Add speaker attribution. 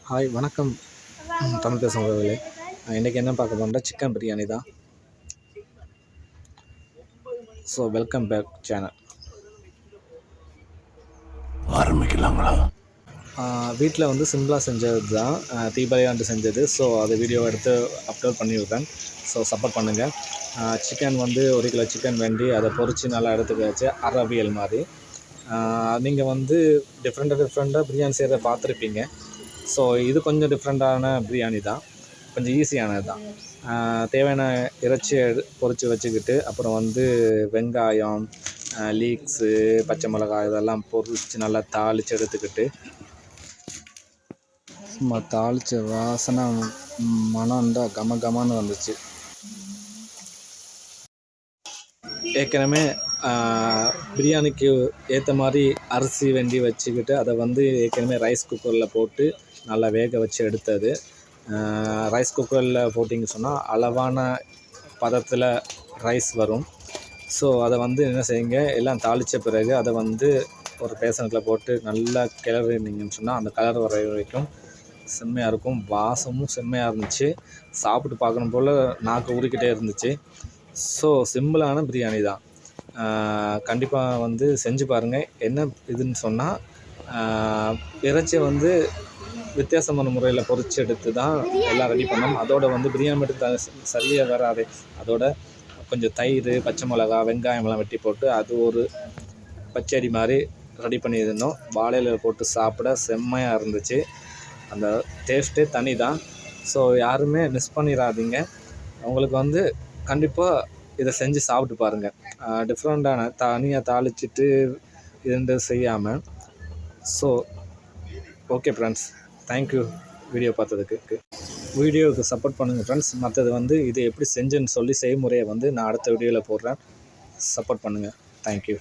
Speaker 1: Hi வணக்கம். தமிழ் பேசும் உறவுகளே, இன்றைக்கி என்ன பார்க்க போகிறோம்னா சிக்கன் பிரியாணி தான். So welcome back channel.
Speaker 2: ஆரம்பிக்கலாங்களா?
Speaker 1: வீட்டில் வந்து சிம்பிளாக செஞ்சது தான், தீபாவளியாண்டு செஞ்சது. ஸோ அதை வீடியோ எடுத்து அப்லோட் பண்ணி விட்றேன். ஸோ சப்போர்ட் பண்ணுங்கள். சிக்கன் வந்து 1 கிலோ சிக்கன் வேண்டி அதை பொரித்து நல்லா எடுத்துக்க வச்சு அரபியல் மாதிரி. நீங்கள் வந்து டிஃப்ரெண்ட்டாக பிரியாணி செய்கிறத பார்த்துருப்பீங்க. ஸோ இது கொஞ்சம் டிஃப்ரெண்ட்டான பிரியாணி தான், கொஞ்சம் ஈஸியானது தான். தேவையான இறைச்சி பொரித்து வச்சுக்கிட்டு, அப்புறம் வந்து வெங்காயம், லீக்ஸு, பச்சை மிளகாய் இதெல்லாம் பொரித்து நல்லா தாளித்து எடுத்துக்கிட்டு, சும்மா தாளித்த வாசனை மனம் தான் கமகமான்னு வந்துச்சு. ஏற்கனவே பிரியாணிக்கு ஏற்ற மாதிரி அரிசி வெண்டி வச்சுக்கிட்டு அதை வந்து ஏற்கனவே ரைஸ் குக்கரில் போட்டு நல்லா வேக வச்சு எடுத்தது. ரைஸ் குக்கரில் போட்டிங்க சொன்னால் அளவான பதத்தில் ரைஸ் வரும். ஸோ அதை வந்து என்ன செய்யுங்க, எல்லாம் தாளித்த பிறகு அதை வந்து ஒரு பேசனில் போட்டு நல்லா கிளறினீங்கன்னு சொன்னால் அந்த கலர் வர வரைக்கும் செம்மையாக இருக்கும். வாசமும் செம்மையாக இருந்துச்சு. சாப்பிட்டு பார்க்கணும் போல் நாக்கு ஊறிக்கிட்டே இருந்துச்சு. ஸோ சிம்பிளான பிரியாணி தான். கண்டிப்பாக வந்து செஞ்சு பாருங்கள். என்ன இதுன்னு சொன்னால், இறைச்சியை வந்து வித்தியாசமான முறையில் பொரிச்சு எடுத்து தான் எல்லாம் ரெடி பண்ணோம். அதோடு வந்து பிரியாணி மட்டும் சரியாக வராது. அதோட கொஞ்சம் தயிர், பச்சை மிளகா, வெங்காயமெல்லாம் வெட்டி போட்டு அது ஒரு பச்சடி மாதிரி ரெடி பண்ணியிருந்தோம். வாழையில போட்டு சாப்பிட செம்மையாக இருந்துச்சு. அந்த டேஸ்ட்டே தனி தான். ஸோ யாருமே மிஸ் பண்ணிடாதீங்க. உங்களுக்கு வந்து கண்டிப்பாக இதை செஞ்சு சாப்பிட்டு பாருங்கள். டிஃப்ரெண்ட்டான தனியாக தாளிச்சிட்டு இது செய்யாமல். So okay friends, thank you video பார்த்ததுக்கு. வீடியோவுக்கு சப்போர்ட் பண்ணுங்கள் ஃப்ரெண்ட்ஸ். மற்றது வந்து இது எப்படி செஞ்சுன்னு சொல்லி செய்முறையை வந்து நான் அடுத்த வீடியோவில் போடுறேன். சப்போர்ட் பண்ணுங்கள். தேங்க்யூ.